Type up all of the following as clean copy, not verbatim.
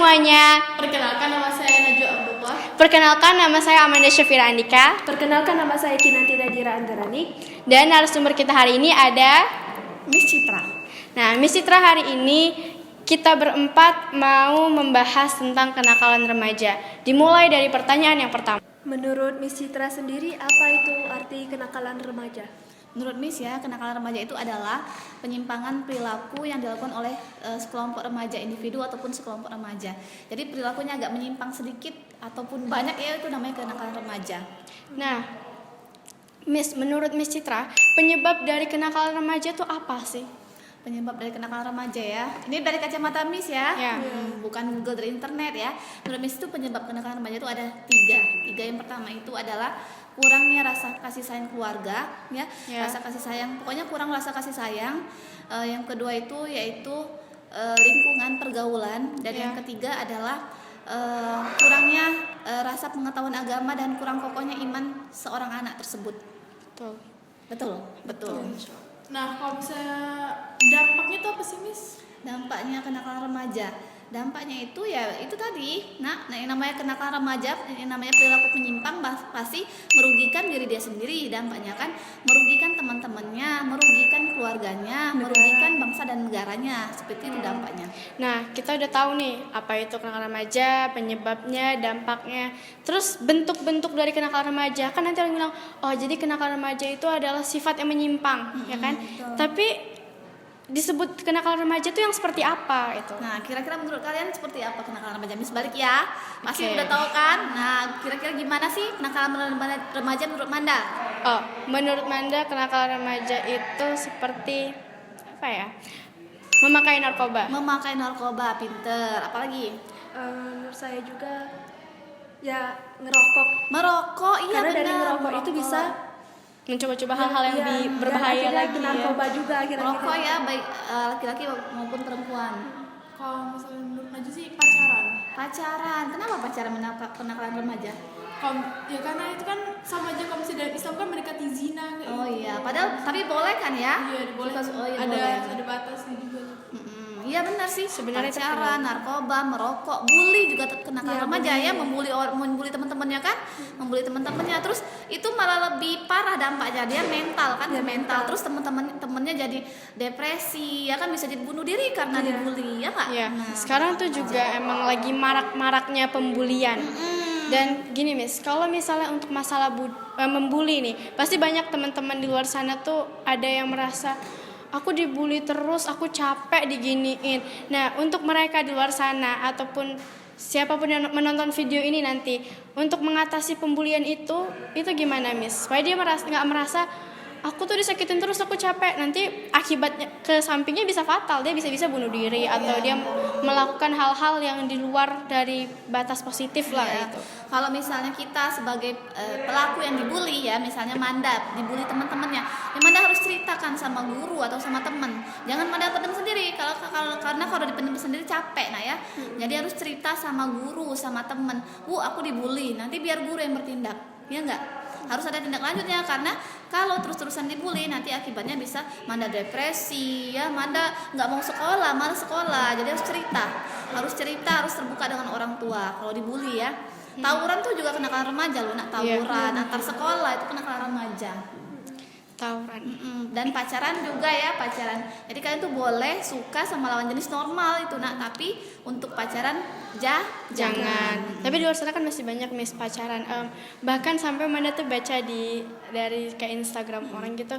semuanya. Perkenalkan, nama saya Najwa Abdullah. Perkenalkan, nama saya Amanda Syafira Andika. Perkenalkan, nama saya Kinanti Nadira Andarani. Dan narasumber kita hari ini ada Miss Citra. Nah, Miss Citra, hari ini kita berempat mau membahas tentang kenakalan remaja. Dimulai dari pertanyaan yang pertama. Menurut Miss Citra sendiri, apa itu arti kenakalan remaja? Menurut Miss ya, kenakalan remaja itu adalah penyimpangan perilaku yang dilakukan oleh sekelompok remaja individu ataupun sekelompok remaja. Jadi perilakunya agak menyimpang sedikit ataupun banyak, ya itu namanya kenakalan remaja. Nah, Miss, menurut Miss Citra, penyebab dari kenakalan remaja itu apa sih? Penyebab dari kenakalan remaja ya, ini dari kacamata Miss ya, Ya. Bukan Google, dari internet ya. Menurut Miss itu penyebab kenakalan remaja itu ada tiga. Yang pertama itu adalah kurangnya rasa kasih sayang keluarga, ya. Rasa kasih sayang, pokoknya kurang rasa kasih sayang. Yang kedua itu yaitu lingkungan pergaulan, dan yang ketiga adalah kurangnya rasa pengetahuan agama dan kurang kokohnya iman seorang anak tersebut. Betul. Nah, kalau misalnya dampaknya itu apa sih, Miss? Dampaknya kenakalan remaja, dampaknya itu ya itu tadi. Nah yang namanya kenakalan remaja, yang namanya perilaku penyimpang pasti merugikan diri dia sendiri. Dampaknya kan merugikan teman-temannya, merugikan keluarganya, merugikan bangsa dan negaranya. Seperti itu dampaknya. Nah, kita udah tahu nih apa itu kenakalan remaja, penyebabnya, dampaknya. Terus bentuk-bentuk dari kenakalan remaja. Kan nanti orang bilang, oh jadi kenakalan remaja itu adalah sifat yang menyimpang, ya kan? Betul. Tapi disebut kenakalan remaja itu yang seperti apa itu? Nah, kira-kira menurut kalian seperti apa kenakalan remaja? Miss balik ya. Masih Oke. udah tahu kan? Nah, kira-kira gimana sih kenakalan remaja menurut Manda? Oh, menurut Manda kenakalan remaja itu seperti apa ya? Memakai narkoba. Memakai narkoba, pinter. Apalagi? Menurut saya juga ya ngerokok. Merokok, iya Karena benar. dari ngerokok itu bisa Mencoba-coba hal-hal yang lebih dan berbahaya akhirnya lagi ke ya. narkoba juga akhirnya. Merokok ya, baik laki-laki maupun perempuan. Kalau misalnya menurut aja sih pacaran. Pacaran, kenapa pacaran kenakalan remaja? Ya karena itu kan sama aja kalau misalnya dalam Islam kan mendekati zina kayak Oh gitu. iya, padahal tapi boleh kan ya? Iya, boleh. Oh iya, ada boleh. batasnya juga. Iya benar sih, Sebenarnya itu pacaran, narkoba, merokok, bully juga kenakalan remaja ya, membuli teman-temannya kan, membuli teman-temannya, terus itu malah lebih parah dampaknya, dia mental kan, mental, terus teman-temannya jadi depresi, ya kan, bisa jadi bunuh diri karena dibully, ya nggak? Iya. Nah, Sekarang tuh juga emang lagi marak-maraknya pembulian. Dan gini, Miss, kalau misalnya untuk masalah membuli nih, pasti banyak teman-teman di luar sana tuh ada yang merasa aku dibully terus, aku capek diginiin. Nah, untuk mereka di luar sana ataupun siapapun yang menonton video ini nanti, untuk mengatasi pembulian itu gimana, Miss? Supaya dia nggak merasa aku tuh disakitin terus, aku capek. Nanti akibatnya ke sampingnya bisa fatal, dia bisa bunuh diri atau dia melakukan hal-hal yang di luar dari batas positif lah ya. itu. Kalau misalnya kita sebagai pelaku yang dibully ya, misalnya Manda dibully teman-temannya, ya Manda harus ceritakan sama guru atau sama teman. Jangan Manda pendam sendiri, karena kalau dipendam sendiri capek, nah ya. Jadi harus cerita sama guru, sama teman. Aku dibully, nanti biar guru yang bertindak, ya enggak? Harus ada tindak lanjutnya, karena kalau terus-terusan dibully nanti akibatnya bisa Manda depresi ya, Manda nggak mau sekolah, malas sekolah. Jadi harus cerita, harus terbuka dengan orang tua kalau dibully ya. Tawuran tuh juga kenakalan remaja loh, tawuran antar sekolah itu kenakalan remaja. Tawuran. Dan pacaran juga ya, pacaran. Jadi kalian tuh boleh suka sama lawan jenis normal itu tapi untuk pacaran jangan. Tapi di luar sana kan masih banyak, Miss, pacaran. Bahkan sampai Manda tuh baca dari kayak Instagram orang gitu.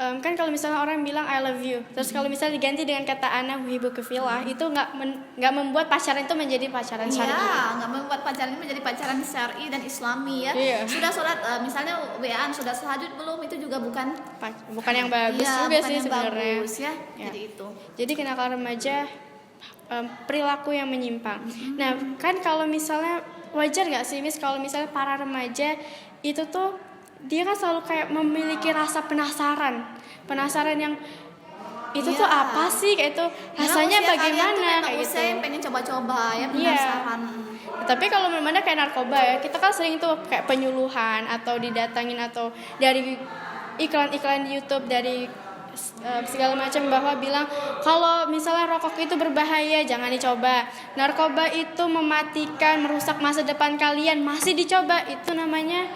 Kan kalau misalnya orang bilang I love you, terus kalau misalnya diganti dengan kata ana uhibbuka fillah, itu nggak membuat pacaran itu menjadi pacaran syar'i. Iya, nggak membuat pacaran ini menjadi pacaran syar'i dan islami ya. Iya. Sudah sholat, misalnya WA-an sudah tahajud belum, itu juga bukan yang bagus juga bukan sih yang sebenarnya. bagus ya. Ya. Jadi itu. Jadi kenakalan remaja perilaku yang menyimpang. Nah, kan kalau misalnya wajar nggak sih, Miss, kalau misalnya para remaja itu tuh dia kan selalu kayak memiliki rasa penasaran yang itu tuh apa sih, kayak itu rasanya bagaimana kayak gitu. Saya pengen coba-coba ya, penasaran. Tapi kalau memang kayak narkoba ya, kita kan sering tuh kayak penyuluhan atau didatangin atau dari iklan-iklan di YouTube, dari segala macam, bahwa bilang kalau misalnya rokok itu berbahaya jangan dicoba, narkoba itu mematikan, merusak masa depan kalian, masih dicoba. Itu namanya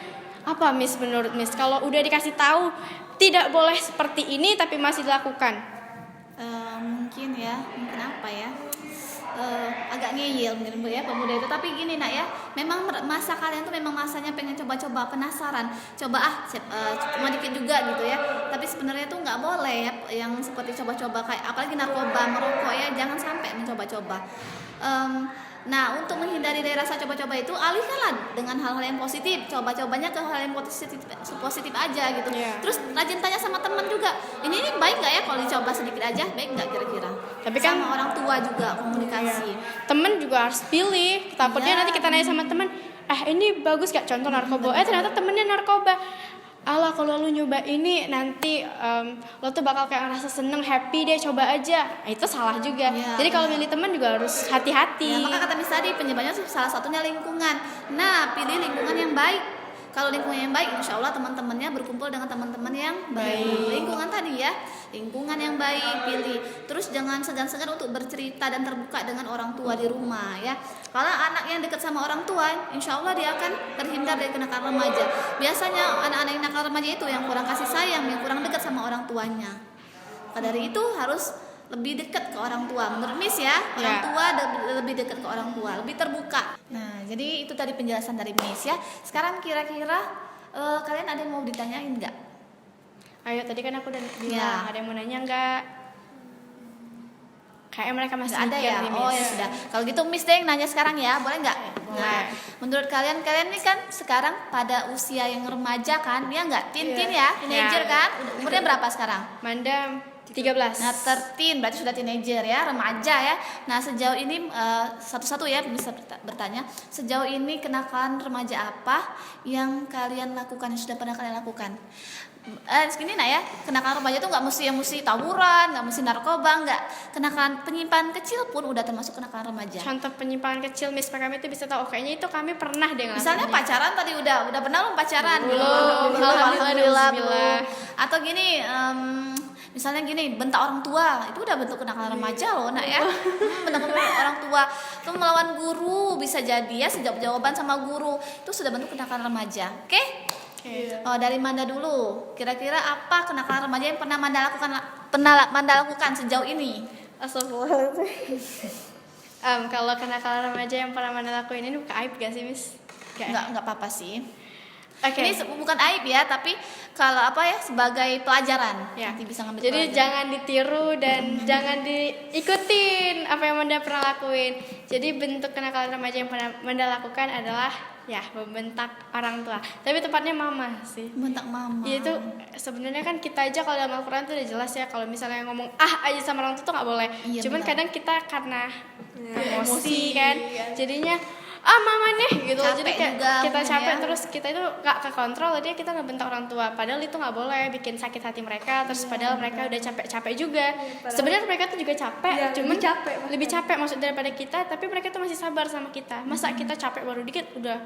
apa, Miss, menurut Miss? Kalau udah dikasih tahu tidak boleh seperti ini tapi masih dilakukan. Mungkin apa ya, agak ngeyel mungkin ya pemuda itu. Tapi gini nak ya, memang masa kalian tuh memang masanya pengen coba-coba, penasaran, coba cuma dikit juga gitu ya. Tapi sebenarnya tuh nggak boleh ya, yang seperti coba-coba kayak apalagi narkoba, merokok ya, jangan sampai mencoba-coba. Nah, untuk menghindari dari rasa coba-coba itu, alihkanlah dengan hal-hal yang positif. Coba-cobanya ke hal yang positif aja gitu. Yeah. Terus rajin tanya sama teman juga. Ini baik nggak ya kalau dicoba sedikit aja? Baik nggak kira-kira? Tapi kan sama orang tua juga komunikasi. Temen juga harus pilih. Takutnya nanti kita nanya sama temen, ini bagus gak contoh narkoba? Ternyata temennya narkoba. Allah, kalau lu nyoba ini nanti lo tuh bakal kayak ngerasa seneng, happy deh, coba aja. Itu salah juga. Ya, jadi kalau milih teman juga harus hati-hati. Ya, maka kata Miss tadi penyebabnya salah satunya lingkungan. Nah, pilih lingkungan yang baik. Kalau lingkungan yang baik, insya Allah teman-temannya berkumpul dengan teman-teman yang baik. Lingkungan tadi ya, lingkungan yang baik pilih. Terus jangan segan-segan untuk bercerita dan terbuka dengan orang tua di rumah ya. Kalau anak yang dekat sama orang tua, insya Allah dia akan terhindar dari kenakalan remaja. Biasanya anak-anak yang nakal remaja itu yang kurang kasih sayang, yang kurang dekat sama orang tuanya. Maka dari itu harus lebih dekat ke orang tua. Menurut Miss ya, orang tua lebih dekat ke orang tua, lebih terbuka. Nah, jadi itu tadi penjelasan dari Miss ya. Sekarang kira-kira kalian ada yang mau ditanyain nggak? Ayo, tadi kan aku udah bilang, ada yang mau nanya nggak? Kayak mereka masih ada ya? nih, Oh ya sudah. Kalau gitu Miss deh yang nanya sekarang ya, boleh nggak? Nah, menurut kalian ini kan sekarang pada usia yang remaja kan, ya nggak? Teen ya, teenager kan? Umurnya berapa sekarang? Manda 13. Nah, 13 berarti sudah teenager ya, remaja ya. Nah, sejauh ini satu-satu ya bisa bertanya, sejauh ini kenakalan remaja apa yang kalian lakukan, yang sudah pernah kalian lakukan? Segini nak ya, kenakalan remaja itu nggak mesti tawuran, nggak mesti narkoba, nggak. Kenakalan penyimpangan kecil pun udah termasuk kenakalan remaja. Contoh penyimpangan kecil, Miss, kami itu bisa tahu. Kayaknya itu kami pernah deh ngelakuin. Misalnya pacaran tadi udah pernah belum pacaran? Belum. Alhamdulillah belum. Atau gini, misalnya gini, bentak orang tua, itu udah bentuk kenakalan remaja loh nak ya. Bentuk orang tua, itu melawan guru bisa jadi ya, jawaban sama guru, itu sudah bentuk kenakalan remaja. Oke? Oh, dari Manda dulu. Kira-kira apa kenakalan remaja yang pernah Manda lakukan sejauh ini? Kalau kenakalan remaja yang pernah Manda lakuin ini bukan aib gak sih, Miss? Enggak apa-apa sih. Okay. Ini bukan aib ya, tapi kalau sebagai pelajaran ya. Nanti bisa ngambil jadi pelajaran. Jangan ditiru dan jangan diikutin apa yang Manda pernah lakuin. Jadi bentuk kenakalan remaja yang pernah Manda lakukan adalah membentak orang tua. Tapi tepatnya mama sih. Bentak mama. Iya, itu sebenarnya kan kita aja kalau dalam Al-Quran tuh udah jelas ya, kalau misalnya ngomong aja sama orang tua tuh nggak boleh. Iya, Cuman benar. kadang kita karena emosi kan, jadinya mama nih gitu. Capek jadi kayak juga kita mungkin capek ya. terus kita itu nggak kekontrol, jadi kita ngebentak orang tua. Padahal itu nggak boleh, bikin sakit hati mereka. Terus padahal mereka udah capek juga. Sebenarnya mereka tuh juga capek, cuman lebih capek maksud daripada kita. Tapi mereka tuh masih sabar sama kita. Masa kita capek baru dikit udah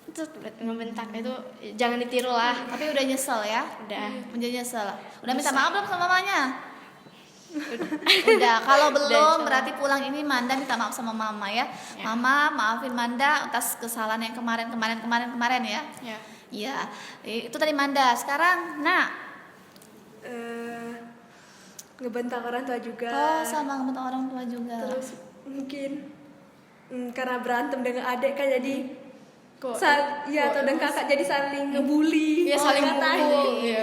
itu ngebentak, itu jangan ditiru lah. Tapi udah nyesel ya? Udah nyesel. Udah minta maaf belum sama mamanya? Udah. Kalau belum berarti pulang ini Manda minta maaf sama mama ya. Mama, maafin Manda atas kesalahan yang kemarin ya. Iya. Itu tadi Manda. Sekarang ngebentak orang tua juga. Oh, sama ngebentak orang tua juga. Terus mungkin karena berantem dengan adik kan jadi atau dengan kakak jadi saling ngebully. Iya, saling mukul. Iya.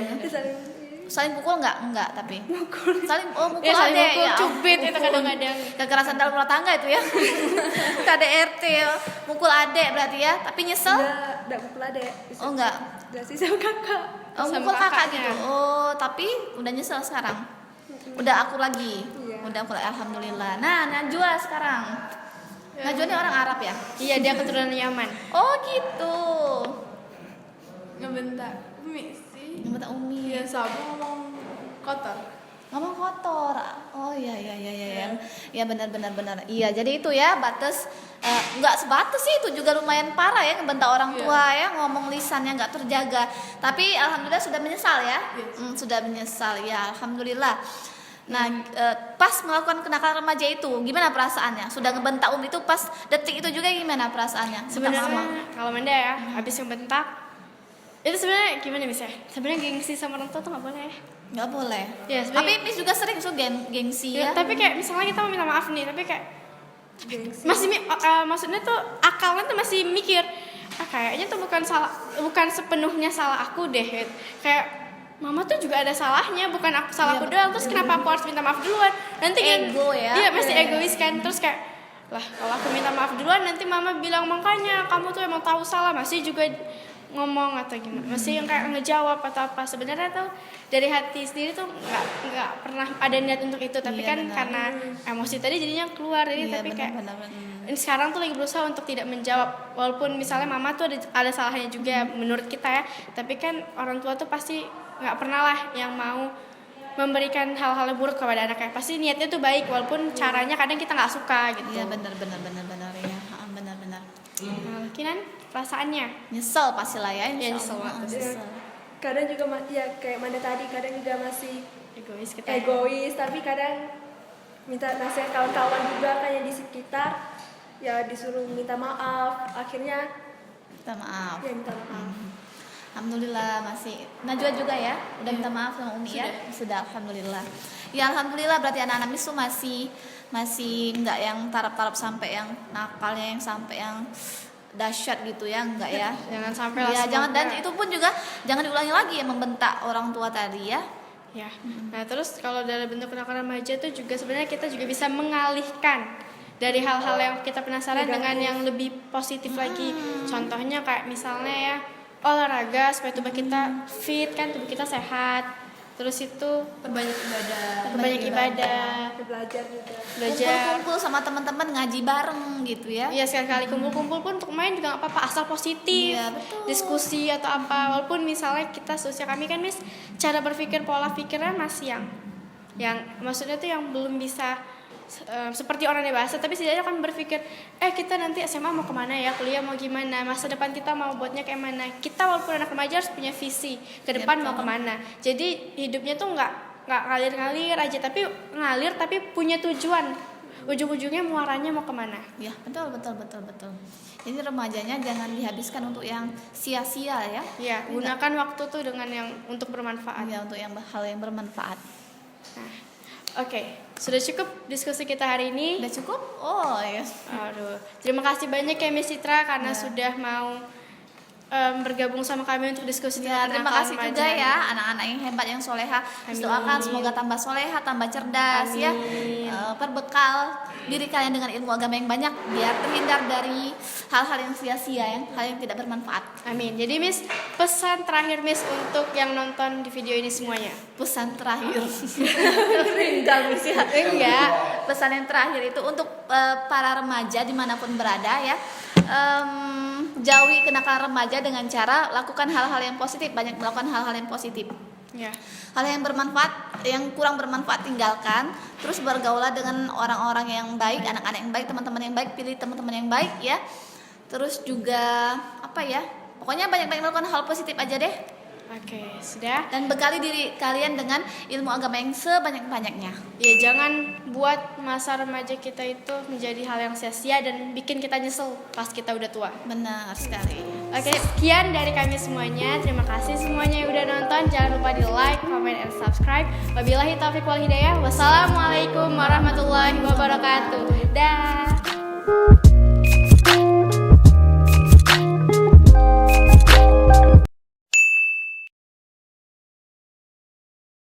Saling pukul enggak tapi Mukul. saling mukul Saling adek mukul, ya. cubit itu kadang-kadang. Kekerasan dalam rumah tangga itu ya. KDRT ya. Mukul adek berarti ya, tapi nyesel? Enggak mukul adik. Oh enggak. Enggak sih sama kakak. Oh, Sama mukul kakak kakaknya. gitu. Oh, tapi udah nyesel sekarang. Udah akur lagi. Iya. Udah akur, alhamdulillah. Nah, Najwa sekarang. Najwa ini orang Arab ya? Iya, dia keturunan Yaman. Oh, gitu. Ngebentak Misi. Ngebentak Umi. Iya, sabu ngomong kotor. Ngomong kotor. Oh iya. Ya benar. Iya, jadi itu ya batas nggak sebatas sih, itu juga lumayan parah ya ngebentak orang tua ya, ngomong lisannya nggak terjaga. Tapi alhamdulillah sudah menyesal ya. Sudah menyesal ya, alhamdulillah. Nah, pas melakukan kenakalan remaja itu gimana perasaannya? Sudah ngebentak itu pas detik itu juga gimana perasaannya? Sebenarnya kalau Manda ya, habis ngebentak itu sebenarnya gimana misalnya? Sebenarnya gengsi sama orang tua tuh nggak boleh. Nggak boleh. Ya, Tapi Miss juga sering gengsi ya. Tapi kayak misalnya kita mau minta maaf nih, tapi kayak Gengsi. masih maksudnya tuh akalnya tuh masih mikir, kayaknya tuh bukan sepenuhnya salah aku deh. Kayak mama tuh juga ada salahnya, bukan aku salahku doang. Terus kenapa aku harus minta maaf duluan? Nanti Ego ya. Iya, masih egois kan. Terus kayak lah kalau aku minta maaf duluan nanti mama bilang makanya kamu tuh emang tahu salah, masih juga ngomong atau gimana, masih yang kayak ngejawab atau apa. Sebenarnya tuh dari hati sendiri tuh nggak pernah ada niat untuk itu, tapi Iya, kan benar. karena emosi tadi jadinya keluar. Jadi tapi kayak ini sekarang tuh lagi berusaha untuk tidak menjawab, walaupun misalnya mama tuh ada salahnya juga menurut kita ya, tapi kan orang tua tuh pasti nggak pernah lah yang mau memberikan hal-hal yang buruk kepada anaknya. Pasti niatnya tuh baik, walaupun caranya kadang kita nggak suka gitu. Iya benar ya, benar. Kinan perasaannya Nyesel pastilah ya, Ya, insya Allah. nyesel. Kadang juga ya kayak Manda tadi, kadang juga masih egois kita. egois, tapi kadang minta nasihat kawan-kawan juga kayak di sekitar, ya disuruh minta maaf, akhirnya Minta maaf. ya minta maaf. Alhamdulillah masih Najwa juga ya udah minta maaf sama Umi ya. Sudah alhamdulillah. Ya alhamdulillah, berarti anak-anak Miss tuh masih nggak yang tarap-tarap sampai yang nakalnya yang sampai yang dahsyat gitu ya, enggak ya. Jangan sampai lah. Ya jangan, dan semoga. itu pun juga jangan diulangi lagi ya, membentak orang tua tadi ya. Ya. Nah, terus kalau dalam bentuk kenakalan remaja itu juga sebenarnya kita juga bisa mengalihkan dari hal-hal yang kita penasaran dengan yang lebih positif lagi. Contohnya kayak misalnya ya olahraga supaya tubuh kita fit kan, tubuh kita sehat. Terus itu Perbanyak ibadah, Belajar juga. belajar. Kumpul-kumpul sama teman-teman ngaji bareng gitu ya. Iya, sekali-kali kumpul-kumpul pun untuk main juga nggak apa-apa, asal positif. Iya, betul. Diskusi atau apa, walaupun misalnya kita seusia kami kan Miss, cara berpikir, pola pikirnya masih yang maksudnya tuh yang belum bisa seperti orang dewasa, tapi setidaknya kan berpikir kita nanti SMA mau kemana ya, kuliah mau gimana, masa depan kita mau buatnya kayak mana. Kita walaupun anak remaja harus punya visi ke depan mau kemana. Jadi hidupnya tuh nggak ngalir-ngalir aja, tapi ngalir tapi punya tujuan, ujung-ujungnya muaranya mau kemana. Ya betul. Jadi remajanya jangan dihabiskan untuk yang sia-sia ya. Ya, gunakan waktu tuh dengan yang untuk bermanfaat. Ya untuk yang hal yang bermanfaat. Nah, oke, sudah cukup diskusi kita hari ini. Udah cukup? Oh ya. Aduh, terima kasih banyak ya Miss Citra karena sudah mau bergabung sama kami untuk diskusi Ya, tentang terima kenakalan kasih remaja. juga ya anak-anak yang hebat yang soleha. Doakan semoga tambah soleha, tambah cerdas ya. Perbekal diri kalian dengan ilmu agama yang banyak biar terhindar dari hal-hal yang sia-sia, hal yang tidak bermanfaat. Amin. Jadi Miss, pesan terakhir Miss untuk yang nonton di video ini semuanya. Pesan terakhir. Enggak, Miss, ya. Enggak. Pesan yang terakhir itu untuk para remaja dimanapun berada ya. Jauhi kenakalan remaja dengan cara lakukan hal-hal yang positif, banyak melakukan hal-hal yang positif. Ya. Hal yang bermanfaat, yang kurang bermanfaat tinggalkan. Terus bergaulah dengan orang-orang yang baik, anak-anak yang baik, teman-teman yang baik, pilih teman-teman yang baik ya. Terus juga apa ya? Pokoknya banyak-banyak melakukan hal positif aja deh. Oke, sudah. Dan bekali diri kalian dengan ilmu agama yang sebanyak-banyaknya. Ya, jangan buat masa remaja kita itu menjadi hal yang sia-sia dan bikin kita nyesel pas kita udah tua. Benar sekali. Oke, sekian dari kami semuanya. Terima kasih semuanya yang udah nonton. Jangan lupa di like, comment, and subscribe. Wabillahi taufiq wal hidayah. Wassalamualaikum warahmatullahi wabarakatuh. Dah.